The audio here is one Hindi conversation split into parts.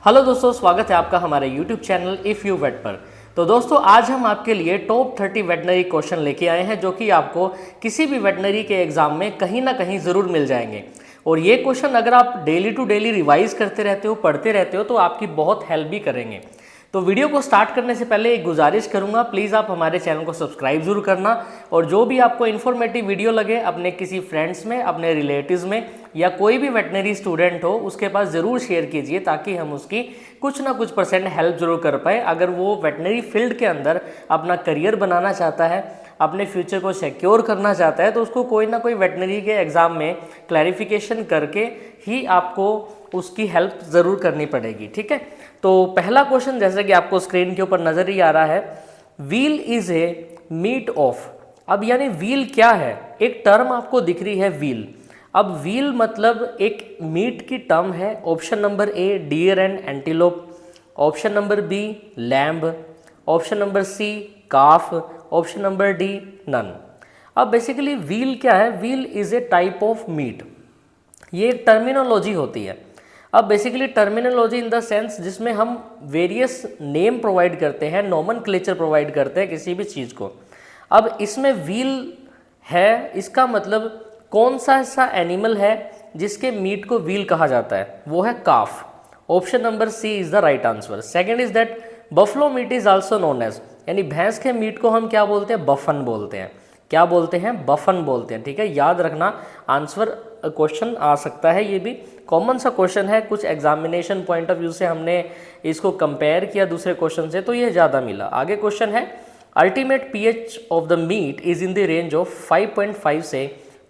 हेलो दोस्तों, स्वागत है आपका हमारे YouTube channel if you wait पर। तो दोस्तों, आज हम आपके लिए टॉप 30 वेटनरी क्वेश्चन लेके आए हैं जो कि आपको किसी भी वेटनरी के एग्जाम में कहीं ना कहीं ज़रूर मिल जाएंगे। और ये क्वेश्चन अगर आप डेली टू डेली रिवाइज करते रहते हो, पढ़ते रहते हो, तो आपकी बहुत हेल्प भी करेंगे। तो वीडियो को स्टार्ट करने से पहले एक गुजारिश करूंगा, प्लीज़ आप हमारे चैनल को सब्सक्राइब जरूर करना। और जो भी आपको इन्फॉर्मेटिव वीडियो लगे, अपने किसी फ्रेंड्स में, अपने रिलेटिव्स में, या कोई भी वेटनरी स्टूडेंट हो उसके पास ज़रूर शेयर कीजिए, ताकि हम उसकी कुछ ना कुछ % हेल्प जरूर कर पाए। अगर वो वेटनरी फील्ड के अंदर अपना करियर बनाना चाहता है, अपने फ्यूचर को सिक्योर करना चाहता है, तो उसको कोई ना कोई वेटनरी के एग्ज़ाम में क्लैरिफिकेशन करके ही आपको उसकी हेल्प ज़रूर करनी पड़ेगी। ठीक है, तो पहला क्वेश्चन जैसे कि आपको स्क्रीन के ऊपर नज़र ही आ रहा है, veal is a meat of. अब यानी व्हील क्या है, एक टर्म आपको दिख रही है व्हील। अब व्हील मतलब एक मीट की टर्म है। Option number A deer and antelope, option number B lamb, option number C calf, option number D none. अब बेसिकली व्हील क्या है, veal is a type of meat. ये एक टर्मिनोलॉजी होती है। अब basically terminology in the sense जिसमें हम वेरियस नेम प्रोवाइड करते हैं, नॉमनक्लेचर प्रोवाइड करते हैं किसी भी चीज़ को। अब इसमें व्हील है, इसका मतलब कौन सा ऐसा एनिमल है जिसके मीट को व्हील कहा जाता है, वो है काफ। Option number C is the right answer. Second is that buffalo meat is also known as, यानी भैंस के मीट को हम क्या बोलते हैं, बफन बोलते हैं। क्या बोलते हैं, बफन बोलते हैं। ठीक है, याद रखना, आंसर क्वेश्चन आ सकता है, ये भी कॉमन सा क्वेश्चन है। कुछ एग्जामिनेशन पॉइंट ऑफ व्यू से हमने इसको कंपेयर किया दूसरे क्वेश्चन से, तो ये ज़्यादा मिला। आगे क्वेश्चन है, ultimate pH of the meat is in the range of 5.5 से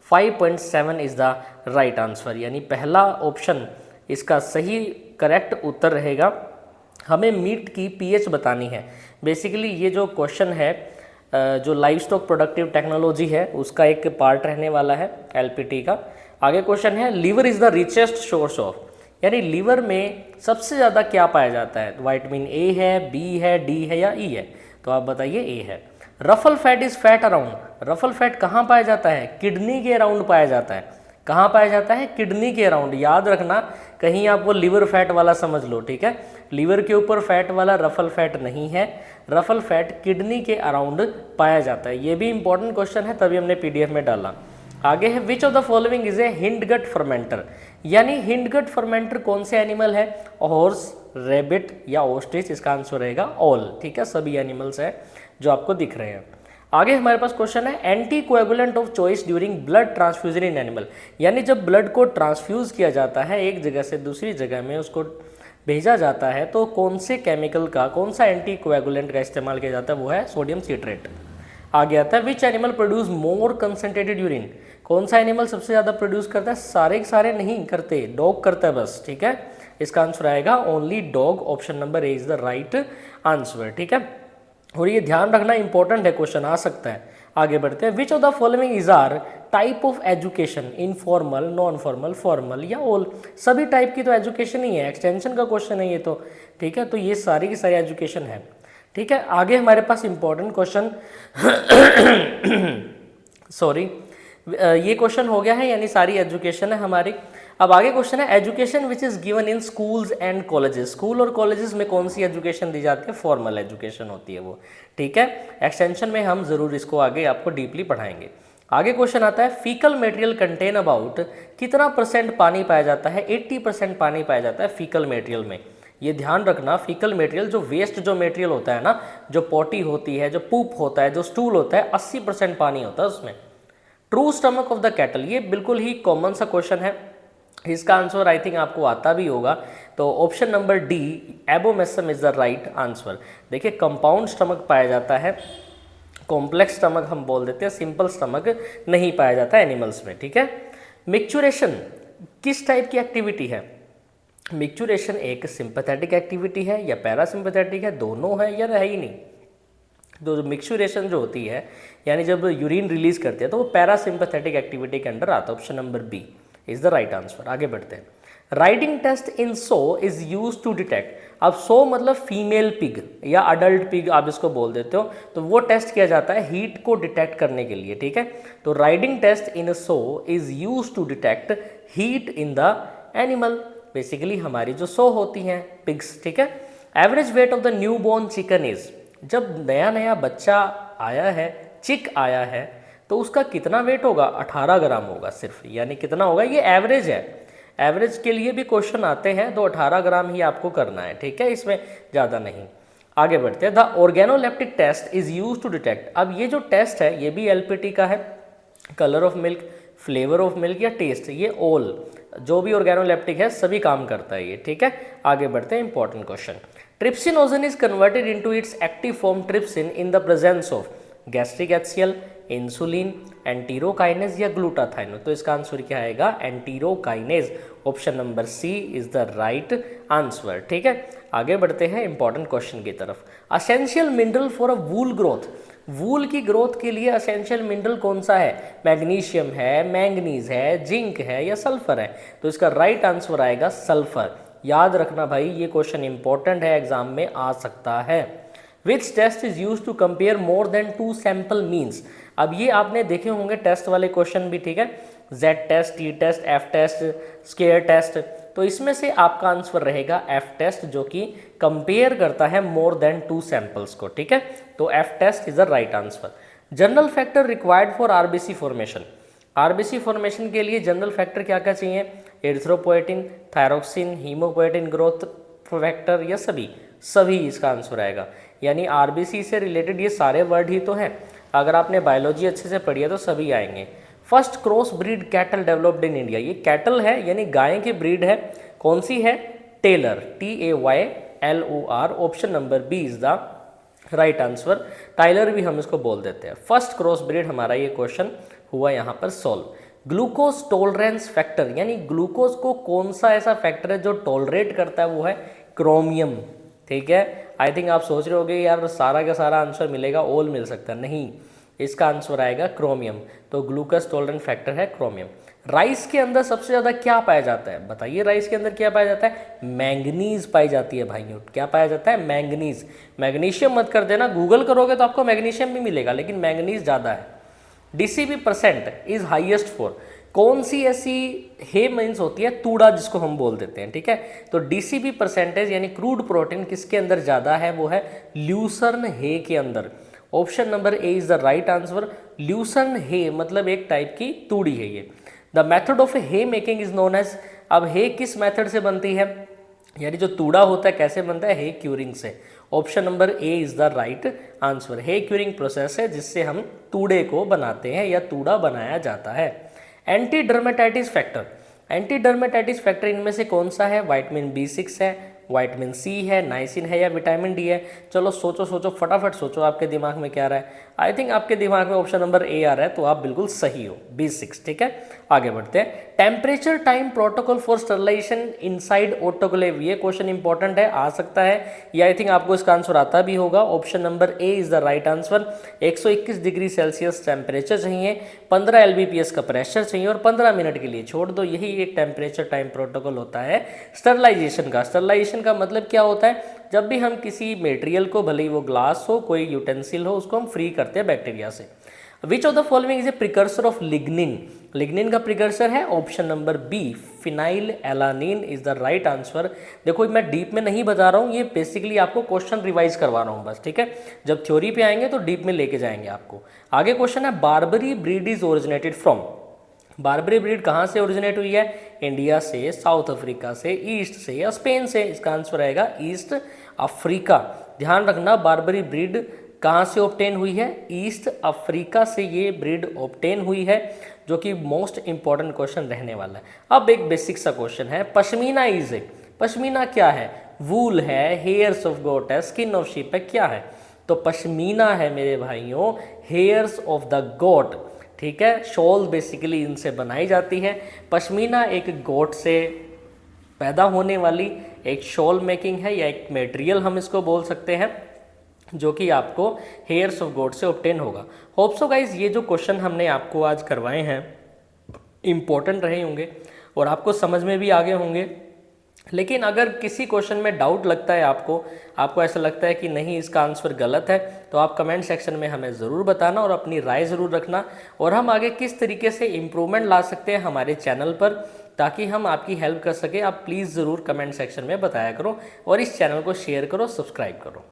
5.7 इज द राइट आंसर। यानी पहला ऑप्शन इसका सही करेक्ट उत्तर रहेगा। हमें मीट की पीएच बतानी है। बेसिकली ये जो क्वेश्चन है, जो लाइव स्टॉक प्रोडक्टिव टेक्नोलॉजी है, उसका एक पार्ट रहने वाला है एलपीटी का। आगे क्वेश्चन है, liver is the richest source of, यानी लीवर में सबसे ज़्यादा क्या पाया जाता है, विटामिन ए है, बी है, डी है या ई है, तो आप बताइए ए है। Ruffle fat is fat around, ruffle fat कहाँ पाया जाता है, किडनी के अराउंड पाया जाता है। कहाँ पाया जाता है, किडनी के अराउंड। याद रखना, कहीं आप वो लिवर फैट वाला समझ लो। ठीक है, लिवर के ऊपर फैट वाला रफल फैट नहीं है, रफल फैट किडनी के अराउंड पाया जाता है। ये भी इंपॉर्टेंट क्वेश्चन है, तभी हमने पीडीएफ में डाला। आगे है, विच of the following is A hindgut fermenter, यानी हिंडगट फर्मेंटर कौन से एनिमल है, हॉर्स, रेबिट या ऑस्ट्रिच। इसका आंसर रहेगा ऑल। ठीक है, सभी एनिमल्स हैं जो आपको दिख रहे हैं। आगे हमारे पास क्वेश्चन है, anti coagulant of choice during blood transfusion in animal, यानी जब ब्लड को ट्रांसफ्यूज किया जाता है एक जगह से दूसरी जगह में उसको भेजा जाता है, तो कौन से केमिकल का, कौन सा एंटी कोएगुलेंट का इस्तेमाल किया जाता है, वो है सोडियम सिट्रेट। आगे आता है, which animal produce more concentrated urine, कौन सा एनिमल सबसे ज़्यादा प्रोड्यूस करता है, सारे के सारे नहीं करते, डॉग करता है बस। ठीक है, इसका आंसर आएगा only dog. Option number A is the right answer. ठीक है, और ये ध्यान रखना इंपॉर्टेंट है, क्वेश्चन आ सकता है। आगे बढ़ते हैं, which of the following is are type of education, informal, non formal, formal या ऑल। सभी टाइप की तो एजुकेशन ही है, एक्सटेंशन का क्वेश्चन है ये तो। ठीक है, तो ये सारी की सारी एजुकेशन है। ठीक है, आगे हमारे पास इंपॉर्टेंट क्वेश्चन सॉरी, ये क्वेश्चन हो गया है, यानी सारी एजुकेशन है हमारी। अब आगे क्वेश्चन है, education which is given in schools and colleges, school और कॉलेजेस में कौन सी एजुकेशन दी जाती है, फॉर्मल एजुकेशन होती है वो। ठीक है, एक्सटेंशन में हम जरूर इसको आगे आपको डीपली पढ़ाएंगे। आगे क्वेश्चन आता है, फीकल मटेरियल कंटेन अबाउट, कितना % पानी पाया जाता है, 80% पानी पाया जाता है फीकल मटेरियल में। ये ध्यान रखना, फीकल मटेरियल जो वेस्ट जो मटेरियल होता है ना, जो पॉटी होती है, जो पूप होता है, जो स्टूल होता है, 80% पानी होता है उसमें। True stomach of the cattle, ये बिल्कुल ही कॉमन सा क्वेश्चन है, इसका आंसर आई थिंक आपको आता भी होगा। तो option number D abomasum is the right answer. देखिए, कंपाउंड स्टमक पाया जाता है, कॉम्प्लेक्स स्टमक हम बोल देते हैं, सिंपल स्टमक नहीं पाया जाता एनिमल्स में। ठीक है, मिक्चुरेशन किस टाइप की एक्टिविटी है, मिक्चुरेशन एक सिंपैथेटिक एक्टिविटी है या पैरासिम्पैथेटिक है, दोनों है या है ही नहीं। तो मिक्चुरेशन जो होती है, यानी जब यूरिन रिलीज करते हैं, तो वो पैरासिम्पैथेटिक एक्टिविटी के अंडर आता है। Option number B is the right answer. आगे बढ़ते हैं, riding test in sow is use to detect. अब सो मतलब फीमेल पिग या अडल्ट पिग आप इसको बोल देते हो, तो वो टेस्ट किया जाता है हीट को डिटेक्ट करने के लिए। ठीक है, तो riding test in sow is use to detect heat in the animal. Basically हमारी जो सो होती हैं पिग्स, ठीक है। Average weight of the new born chicken is, जब नया नया बच्चा आया है, चिक आया है, तो उसका कितना वेट होगा? 18 ग्राम होगा सिर्फ, यानी कितना होगा? ये एवरेज है, एवरेज के लिए भी क्वेश्चन आते हैं तो 18 ग्राम ही आपको करना है, ठीक है, इसमें ज़्यादा नहीं। आगे बढ़ते हैं। The organoleptic test is use to detect, अब ये जो टेस्ट है ये भी एलपीटी का है, colour of milk, flavour of milk या टेस्ट, ये ऑल जो भी ऑर्गेनोलेप्टिक है सभी काम करता है ये, ठीक है। आगे बढ़ते हैं, important question. Trypsinogen is converted into its active form trypsin in the presence of gastric HCl, insulin, enterokinase या ग्लूटाथाइन। तो इसका आंसर क्या आएगा? Enterokinase. Option number C is the right answer, ठीक है। आगे बढ़ते हैं इंपॉर्टेंट क्वेश्चन की तरफ। Essential mineral for a wool growth, wool की ग्रोथ के लिए असेंशियल मिनरल कौन सा है? मैग्नीशियम है, मैंगनीज है, जिंक है या सल्फर है? तो इसका राइट आंसर आएगा सल्फर। याद रखना भाई, ये क्वेश्चन इंपॉर्टेंट है, एग्जाम में आ सकता है। Which test is use to compare more than 2 sample means, अब ये आपने देखे होंगे टेस्ट वाले क्वेश्चन भी, ठीक है, Z test, T test, F test, square test, तो इसमें से आपका आंसर रहेगा एफ टेस्ट, जो कि कंपेयर करता है मोर देन 2 सैंपल्स को, ठीक है। तो F test is the right answer. General factor required for RBC formation, RBC formation के लिए जनरल फैक्टर क्या क्या चाहिए? Erythropoietin, thyroxine, hemopoietin growth factor या सभी इसका आंसर आएगा। यानी आरबीसी से रिलेटेड ये सारे वर्ड ही तो हैं, अगर आपने बायोलॉजी अच्छे से पढ़ी है तो सभी आएंगे। First cross breed cattle developed in India, ये कैटल है यानी गाय की ब्रीड है, कौन सी है? Taylor, TAYLOR। Option number B is the right answer. Tyler भी हम इसको बोल देते हैं। फर्स्ट क्रॉस ब्रीड हमारा ये क्वेश्चन हुआ यहाँ पर सॉल्व। ग्लूकोज टॉलरेंस फैक्टर, यानी ग्लूकोज को कौन सा ऐसा फैक्टर है जो टॉलरेट करता है? वो है क्रोमियम, ठीक है। आई थिंक आप सोच रहे होगे यार सारा का सारा आंसर मिलेगा, ऑल मिल सकता है, नहीं, इसका आंसर आएगा क्रोमियम। तो ग्लूकोज टॉलरेंस फैक्टर है क्रोमियम। राइस के अंदर सबसे ज़्यादा क्या पाया जाता है? बताइए, राइस के अंदर क्या पाया जाता है? मैंगनीज पाई जाती है भाइयों। क्या पाया जाता है? मैंगनीज। मैग्नीशियम मत कर देना, गूगल करोगे तो आपको मैग्नीशियम भी मिलेगा, लेकिन मैंगनीज ज़्यादा है। DCP percent is highest for, कौन सी ऐसी हे मीन्स होती है? तूड़ा जिसको हम बोल देते हैं, ठीक है। तो DCP परसेंटेज यानी क्रूड प्रोटीन किसके अंदर ज़्यादा है? वो है ल्यूसर्न हे के अंदर। Option number A is the right answer. Lucerne hay मतलब एक टाइप की तूड़ी है ये। The method of hay making is known as, अब हे किस मेथड से बनती है? यानी जो तूड़ा होता है कैसे बनता है? हे क्यूरिंग से। Option number A is the right answer. Hay curing process है जिससे हम तूड़े को बनाते हैं या तूड़ा बनाया जाता है। Anti dermatitis factor, anti dermatitis factor इनमें से कौन सा है? विटामिन B6 है, विटामिन C है, नाइसिन है या विटामिन D है? चलो सोचो सोचो, फटाफट सोचो, आपके दिमाग में क्या आ रहा है? आई थिंक आपके दिमाग में ऑप्शन नंबर ए आ रहा है, तो आप बिल्कुल सही हो, B6, ठीक है। आगे बढ़ते हैं। Temperature time protocol for sterilization inside autoclave, ये क्वेश्चन इंपॉर्टेंट है, आ सकता है, या आई थिंक आपको इसका आंसर आता भी होगा। Option number A is the right answer. 121 degree Celsius temperature चाहिए, 15 LBPS का प्रेशर चाहिए और 15 मिनट के लिए छोड़ दो, यही एक टेम्परेचर टाइम प्रोटोकॉल होता है स्टरलाइजेशन का। स्टरलाइजेशन का मतलब क्या होता है? जब भी हम किसी मटेरियल को, भले ही वो ग्लास हो, कोई यूटेंसिल हो, उसको हम फ्री करते हैं बैक्टीरिया से। Which of the following is a precursor of lignin, lignin का प्रिकर्सर है option number B phenyl alanine is the right answer. देखो मैं डीप में नहीं बता रहा हूँ, ये बेसिकली आपको क्वेश्चन रिवाइज करवा रहा हूँ बस, ठीक है। जब थ्योरी पे आएंगे तो डीप में लेके जाएंगे आपको। आगे क्वेश्चन है, Barbary breed is originated from, Barbary breed कहाँ से ओरिजिनेट हुई है? इंडिया से, साउथ अफ्रीका से, ईस्ट से या स्पेन से? इसका आंसर रहेगा ईस्ट अफ्रीका। ध्यान रखना, बार्बरी ब्रीड कहाँ से ऑब्टेन हुई है? ईस्ट अफ्रीका से ये ब्रीड ऑब्टेन हुई है, जो कि मोस्ट इंपॉर्टेंट क्वेश्चन रहने वाला है। अब एक बेसिक सा क्वेश्चन है, पश्मीना इज, पश्मीना क्या है? वूल है, हेयर्स ऑफ गोट है, स्किन ऑफ शीप है, क्या है? तो पश्मीना है मेरे भाइयों हेयर्स ऑफ द गोट, ठीक है। शॉल बेसिकली इनसे बनाई जाती है। पश्मीना एक गोट से पैदा होने वाली एक शॉल मेकिंग है या एक मटेरियल हम इसको बोल सकते हैं, जो कि आपको हेयर्स ऑफ गोट से ऑब्टेन होगा। होप सो गाइज ये जो क्वेश्चन हमने आपको आज करवाए हैं इम्पोर्टेंट रहे होंगे और आपको समझ में भी आ गए होंगे। लेकिन अगर किसी क्वेश्चन में डाउट लगता है आपको ऐसा लगता है कि नहीं इसका आंसर गलत है, तो आप कमेंट सेक्शन में हमें ज़रूर बताना और अपनी राय ज़रूर रखना, और हम आगे किस तरीके से इम्प्रूवमेंट ला सकते हैं हमारे चैनल पर ताकि हम आपकी हेल्प कर सके। आप प्लीज़ ज़रूर कमेंट सेक्शन में बताया करो और इस चैनल को शेयर करो, सब्सक्राइब करो।